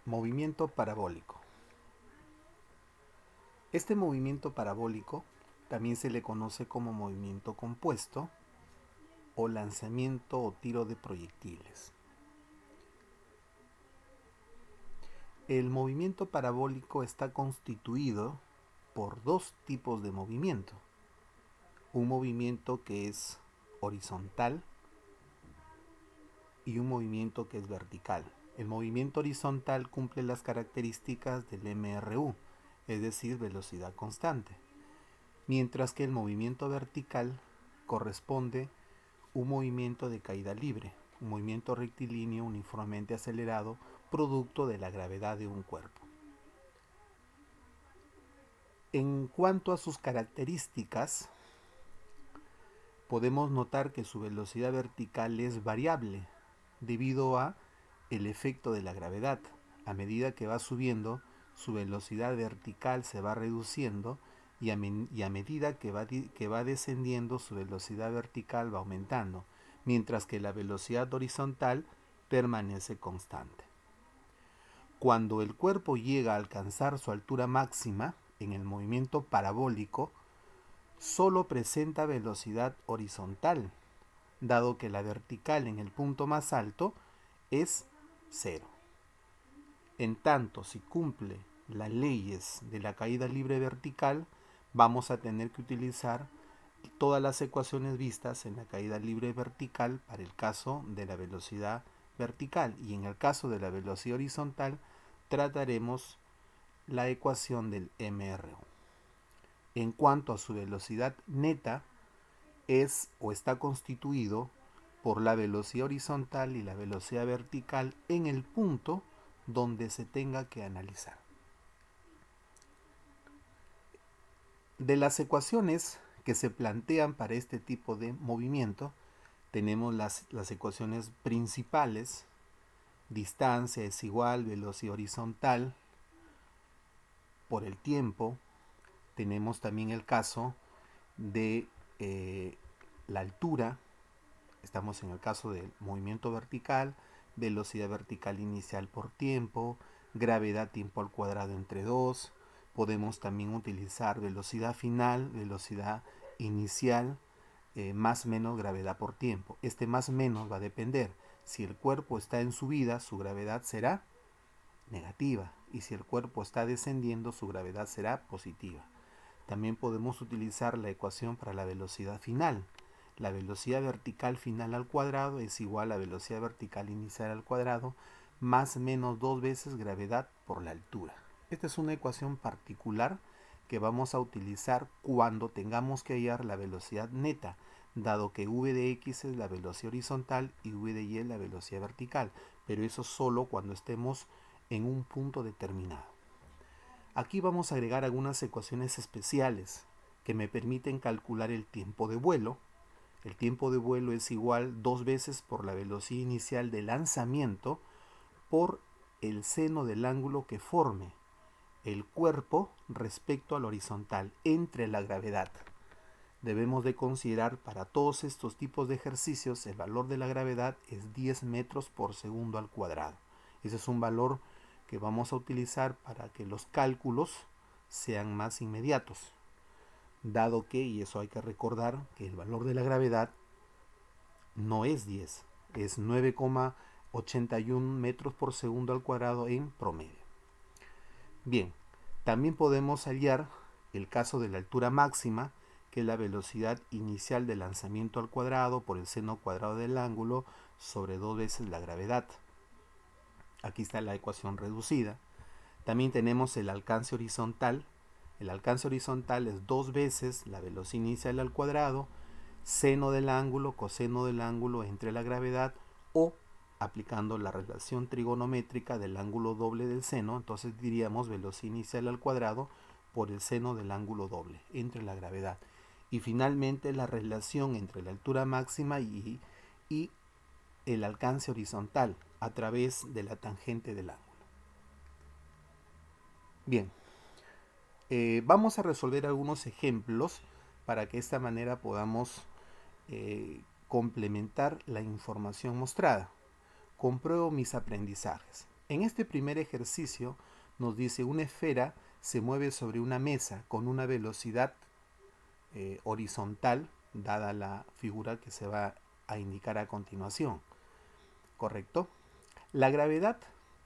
Movimiento parabólico. Este movimiento parabólico también se le conoce como movimiento compuesto o lanzamiento o tiro de proyectiles. El movimiento parabólico está constituido por dos tipos de movimiento. Un movimiento que es horizontal y un movimiento que es vertical. El movimiento horizontal cumple las características del MRU, es decir, velocidad constante, mientras que el movimiento vertical corresponde un movimiento de caída libre, un movimiento rectilíneo uniformemente acelerado producto de la gravedad de un cuerpo. En cuanto a sus características, podemos notar que su velocidad vertical es variable debido a el efecto de la gravedad. A medida que va subiendo, su velocidad vertical se va reduciendo y a medida que va descendiendo, su velocidad vertical va aumentando, mientras que la velocidad horizontal permanece constante. Cuando el cuerpo llega a alcanzar su altura máxima en el movimiento parabólico, solo presenta velocidad horizontal, dado que la vertical en el punto más alto es cero. En tanto, si cumple las leyes de la caída libre vertical, vamos a tener que utilizar todas las ecuaciones vistas en la caída libre vertical para el caso de la velocidad vertical, y en el caso de la velocidad horizontal trataremos la ecuación del MRU. En cuanto a su velocidad neta, es o está constituido por la velocidad horizontal y la velocidad vertical en el punto donde se tenga que analizar. De las ecuaciones que se plantean para este tipo de movimiento, tenemos las ecuaciones principales: distancia es igual velocidad horizontal por el tiempo. Tenemos también el caso de la altura. Estamos en el caso del movimiento vertical, velocidad vertical inicial por tiempo, gravedad tiempo al cuadrado entre 2. Podemos también utilizar velocidad final, velocidad inicial, más menos gravedad por tiempo. Este más menos va a depender. Si el cuerpo está en subida, su gravedad será negativa, y si el cuerpo está descendiendo, su gravedad será positiva. También podemos utilizar la ecuación para la velocidad final. La velocidad vertical final al cuadrado es igual a velocidad vertical inicial al cuadrado más menos 2 veces gravedad por la altura. Esta es una ecuación particular que vamos a utilizar cuando tengamos que hallar la velocidad neta, dado que v de x es la velocidad horizontal y v de y es la velocidad vertical, pero eso solo cuando estemos en un punto determinado. Aquí vamos a agregar algunas ecuaciones especiales que me permiten calcular el tiempo de vuelo. El tiempo de vuelo es igual 2 veces por la velocidad inicial de lanzamiento por el seno del ángulo que forme el cuerpo respecto al horizontal entre la gravedad. Debemos de considerar para todos estos tipos de ejercicios el valor de la gravedad es 10 metros por segundo al cuadrado. Ese es un valor que vamos a utilizar para que los cálculos sean más inmediatos, dado que, y eso hay que recordar, que el valor de la gravedad no es 10, es 9,81 metros por segundo al cuadrado en promedio. Bien, también podemos hallar el caso de la altura máxima, que es la velocidad inicial de lanzamiento al cuadrado por el seno cuadrado del ángulo sobre 2 veces la gravedad. Aquí está la ecuación reducida. También tenemos el alcance horizontal. El alcance horizontal es 2 veces la velocidad inicial al cuadrado, seno del ángulo, coseno del ángulo entre la gravedad, o aplicando la relación trigonométrica del ángulo doble del seno, entonces diríamos velocidad inicial al cuadrado por el seno del ángulo doble entre la gravedad. Y finalmente la relación entre la altura máxima y el alcance horizontal a través de la tangente del ángulo. Bien, vamos a resolver algunos ejemplos para que de esta manera podamos complementar la información mostrada. Compruebo mis aprendizajes. En este primer ejercicio nos dice una esfera se mueve sobre una mesa con una velocidad horizontal, dada la figura que se va a indicar a continuación. ¿Correcto? La gravedad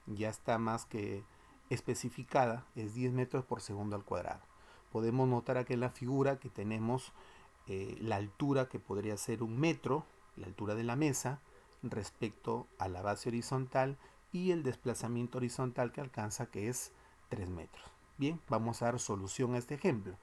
ya está más que especificada, es 10 metros por segundo al cuadrado. Podemos notar aquí en la figura que tenemos la altura que podría ser 1 metro, la altura de la mesa, respecto a la base horizontal, y el desplazamiento horizontal que alcanza, que es 3 metros. Bien, vamos a dar solución a este ejemplo.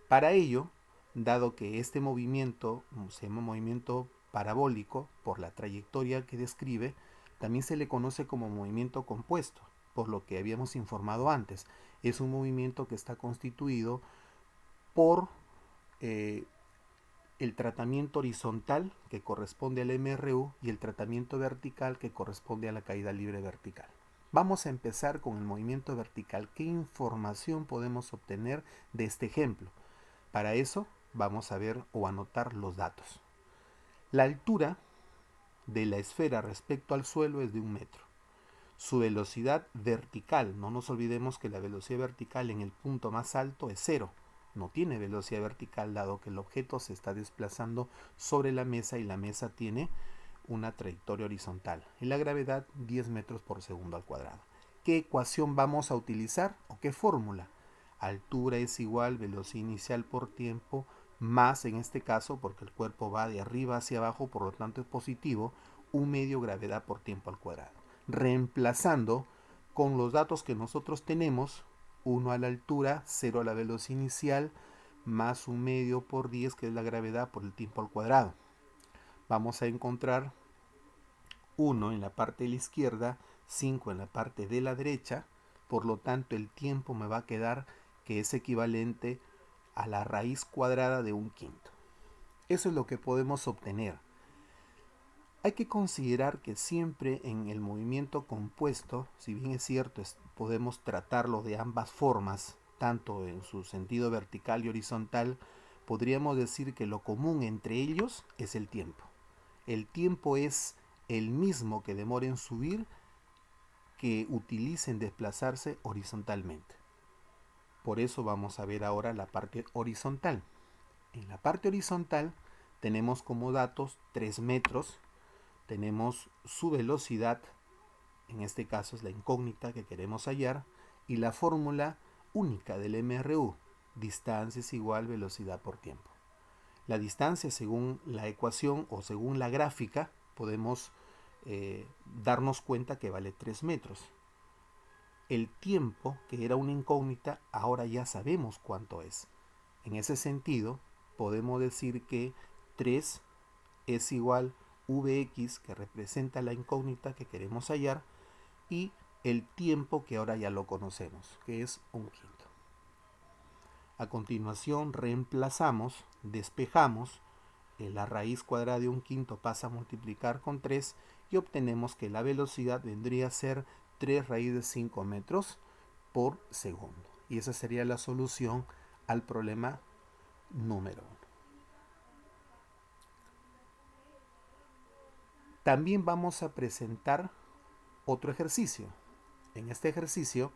Para ello, dado que este movimiento se llama movimiento parabólico por la trayectoria que describe, también se le conoce como movimiento compuesto, por lo que habíamos informado antes. Es un movimiento que está constituido por el tratamiento horizontal, que corresponde al MRU, y el tratamiento vertical, que corresponde a la caída libre vertical. Vamos a empezar con el movimiento vertical. ¿Qué información podemos obtener de este ejemplo? Para eso vamos a ver o anotar los datos. La altura de la esfera respecto al suelo es de 1 metro. Su velocidad vertical, no nos olvidemos que la velocidad vertical en el punto más alto es 0. No tiene velocidad vertical dado que el objeto se está desplazando sobre la mesa y la mesa tiene una trayectoria horizontal. Y la gravedad 10 metros por segundo al cuadrado. ¿Qué ecuación vamos a utilizar o qué fórmula? Altura es igual velocidad inicial por tiempo más, en este caso, porque el cuerpo va de arriba hacia abajo, por lo tanto es positivo, 1/2 gravedad por tiempo al cuadrado. Reemplazando con los datos que nosotros tenemos, 1 a la altura, 0 a la velocidad inicial, más 1/2 por 10, que es la gravedad por el tiempo al cuadrado. Vamos a encontrar 1 en la parte de la izquierda, 5 en la parte de la derecha, por lo tanto el tiempo me va a quedar que es equivalente a la raíz cuadrada de 1/5. Eso es lo que podemos obtener. Hay que considerar que siempre en el movimiento compuesto, si bien es cierto, podemos tratarlo de ambas formas, tanto en su sentido vertical y horizontal, podríamos decir que lo común entre ellos es el tiempo. El tiempo es el mismo que demora en subir que utilice en desplazarse horizontalmente. Por eso vamos a ver ahora la parte horizontal. En la parte horizontal tenemos como datos 3 metros, tenemos su velocidad, en este caso es la incógnita que queremos hallar, y la fórmula única del MRU, distancia es igual velocidad por tiempo. La distancia, según la ecuación o según la gráfica, podemos darnos cuenta que vale 3 metros. El tiempo, que era una incógnita, ahora ya sabemos cuánto es. En ese sentido, podemos decir que 3 es igual Vx, que representa la incógnita que queremos hallar, y el tiempo, que ahora ya lo conocemos, que es 1/5. A continuación reemplazamos, despejamos, la raíz cuadrada de 1/5 pasa a multiplicar con 3 y obtenemos que la velocidad vendría a ser 3 raíz de 5 metros por segundo. Y esa sería la solución al problema número 1. También vamos a presentar otro ejercicio. En este ejercicio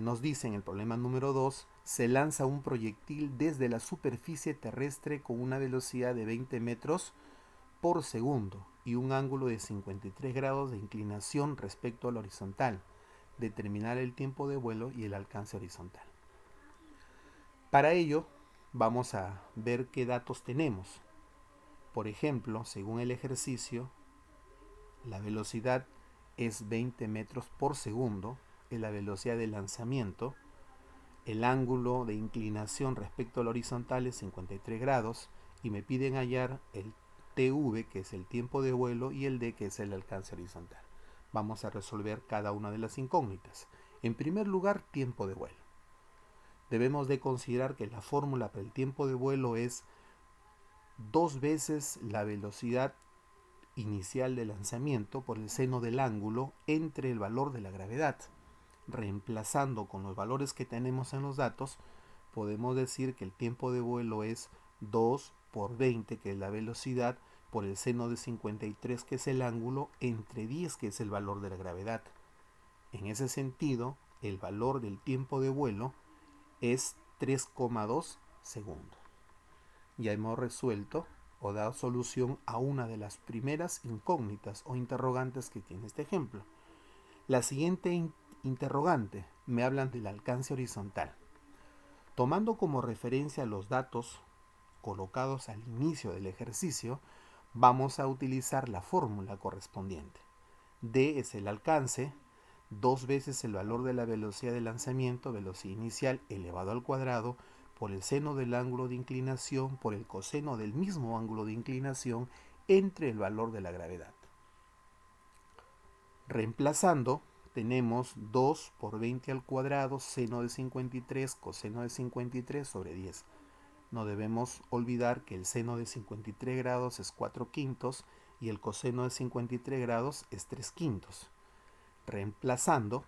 nos dice en el problema número 2, se lanza un proyectil desde la superficie terrestre con una velocidad de 20 metros por segundo y un ángulo de 53 grados de inclinación respecto a la horizontal. Determinar el tiempo de vuelo y el alcance horizontal. Para ello, vamos a ver qué datos tenemos. Por ejemplo, según el ejercicio, la velocidad es 20 metros por segundo, es la velocidad de lanzamiento. El ángulo de inclinación respecto a la horizontal es 53 grados y me piden hallar el TV, que es el tiempo de vuelo, y el D, que es el alcance horizontal. Vamos a resolver cada una de las incógnitas. En primer lugar, tiempo de vuelo. Debemos de considerar que la fórmula para el tiempo de vuelo es 2 veces la velocidad inicial de lanzamiento por el seno del ángulo entre el valor de la gravedad. Reemplazando con los valores que tenemos en los datos, podemos decir que el tiempo de vuelo es 2 por 20, que es la velocidad, por el seno de 53, que es el ángulo, entre 10, que es el valor de la gravedad. En ese sentido, el valor del tiempo de vuelo es 3,2 segundos. Ya hemos resuelto o dado solución a una de las primeras incógnitas o interrogantes que tiene este ejemplo. La siguiente interrogante me hablan del alcance horizontal. Tomando como referencia los datos colocados al inicio del ejercicio, vamos a utilizar la fórmula correspondiente. D es el alcance, 2 veces el valor de la velocidad de lanzamiento, velocidad inicial elevado al cuadrado, por el seno del ángulo de inclinación, por el coseno del mismo ángulo de inclinación, entre el valor de la gravedad. Reemplazando, tenemos 2 por 20 al cuadrado, seno de 53, coseno de 53 sobre 10. No debemos olvidar que el seno de 53 grados es 4 quintos y el coseno de 53 grados es 3 quintos. Reemplazando,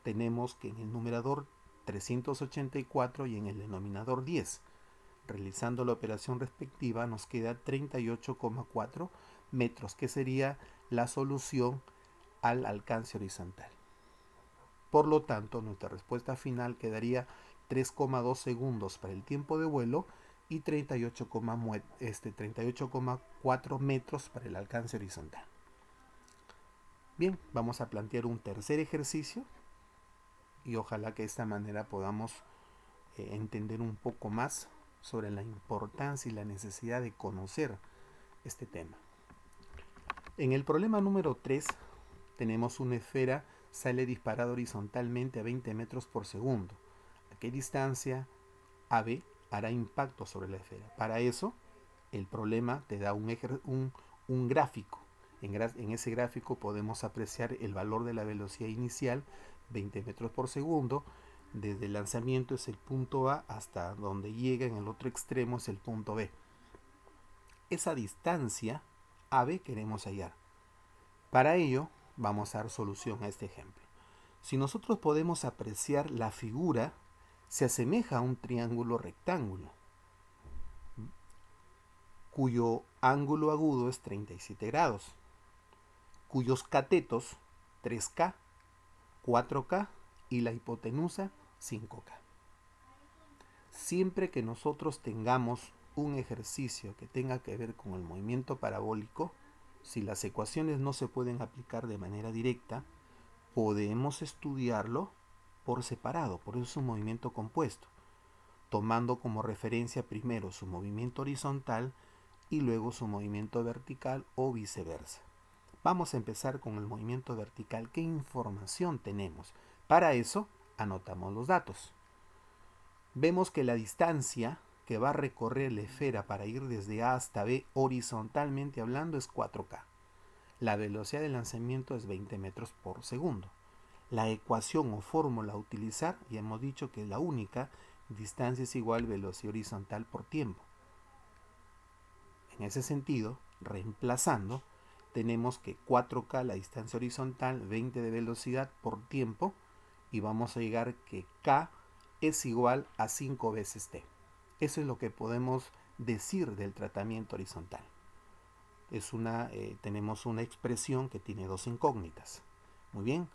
tenemos que en el numerador 384 y en el denominador 10. Realizando la operación respectiva nos queda 38,4 metros, que sería la solución al alcance horizontal. Por lo tanto, nuestra respuesta final quedaría 3,2 segundos para el tiempo de vuelo y 38,4 metros para el alcance horizontal. Bien, vamos a plantear un tercer ejercicio y ojalá que de esta manera podamos entender un poco más sobre la importancia y la necesidad de conocer este tema. En el problema número 3 tenemos una esfera, sale disparada horizontalmente a 20 metros por segundo. ¿A qué distancia AB hará impacto sobre la esfera? Para eso, el problema te da un gráfico. En ese gráfico podemos apreciar el valor de la velocidad inicial, 20 metros por segundo. Desde el lanzamiento es el punto A hasta donde llega en el otro extremo es el punto B. Esa distancia AB queremos hallar. Para ello, vamos a dar solución a este ejemplo. Si nosotros podemos apreciar la figura, se asemeja a un triángulo rectángulo, cuyo ángulo agudo es 37 grados, cuyos catetos 3K, 4K y la hipotenusa 5K. Siempre que nosotros tengamos un ejercicio que tenga que ver con el movimiento parabólico, si las ecuaciones no se pueden aplicar de manera directa, podemos estudiarlo por separado, por eso es un movimiento compuesto, tomando como referencia primero su movimiento horizontal y luego su movimiento vertical o viceversa. Vamos a empezar con el movimiento vertical. ¿Qué información tenemos? Para eso, anotamos los datos. Vemos que la distancia que va a recorrer la esfera para ir desde A hasta B horizontalmente hablando es 4K. La velocidad de lanzamiento es 20 metros por segundo. La ecuación o fórmula a utilizar, ya hemos dicho que es la única, distancia es igual velocidad horizontal por tiempo. En ese sentido, reemplazando, tenemos que 4K la distancia horizontal, 20 de velocidad por tiempo, y vamos a llegar que K es igual a 5 veces T. Eso es lo que podemos decir del tratamiento horizontal. Tenemos una expresión que tiene dos incógnitas. Muy bien,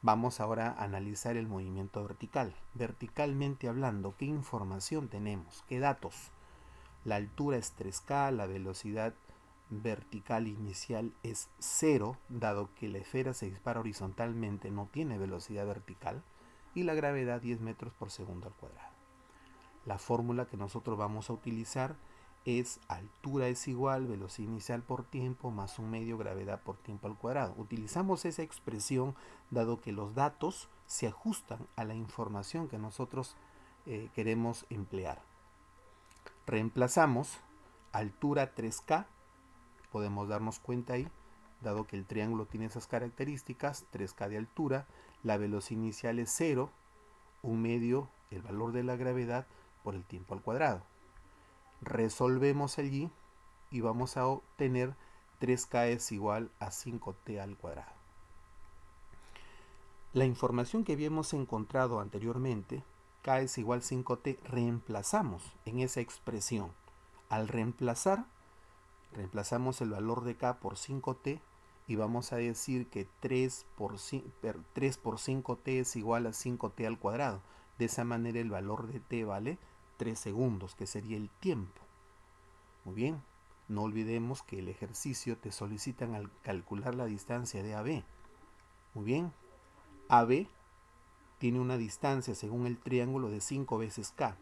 vamos ahora a analizar el movimiento vertical. Verticalmente hablando, ¿qué información tenemos? ¿Qué datos? La altura es 3K, la velocidad vertical inicial es 0, dado que la esfera se dispara horizontalmente, no tiene velocidad vertical, y la gravedad 10 metros por segundo al cuadrado. La fórmula que nosotros vamos a utilizar es altura es igual velocidad inicial por tiempo más un medio gravedad por tiempo al cuadrado. Utilizamos esa expresión dado que los datos se ajustan a la información que nosotros queremos emplear. Reemplazamos altura 3K, podemos darnos cuenta ahí, dado que el triángulo tiene esas características, 3K de altura, la velocidad inicial es 0, un medio, el valor de la gravedad por el tiempo al cuadrado. Resolvemos allí y vamos a obtener 3K es igual a 5T al cuadrado. La información que habíamos encontrado anteriormente, K es igual a 5T, reemplazamos en esa expresión. Al reemplazamos el valor de K por 5T y vamos a decir que 3 por 5t es igual a 5t al cuadrado. De esa manera el valor de t vale 3 segundos, que sería el tiempo. Muy bien, no olvidemos que el ejercicio te solicitan al calcular la distancia de AB. Muy bien, AB tiene una distancia según el triángulo de 5 veces K,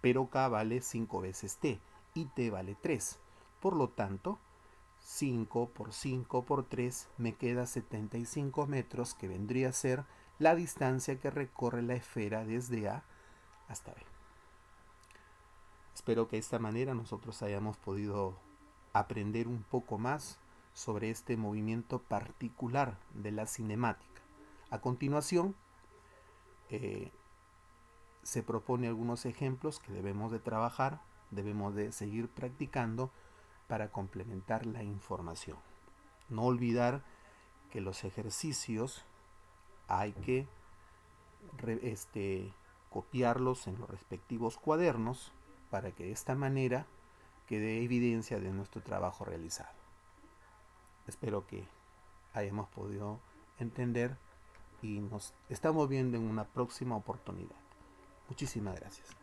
pero K vale 5 veces T y T vale 3. Por lo tanto, 5 por 5 por 3 me queda 75 metros, que vendría a ser la distancia que recorre la esfera desde A hasta B. Espero que de esta manera nosotros hayamos podido aprender un poco más sobre este movimiento particular de la cinemática. A continuación, se propone algunos ejemplos que debemos de trabajar, debemos de seguir practicando para complementar la información. No olvidar que los ejercicios hay que copiarlos en los respectivos cuadernos para que de esta manera quede evidencia de nuestro trabajo realizado. Espero que hayamos podido entender y nos estamos viendo en una próxima oportunidad. Muchísimas gracias.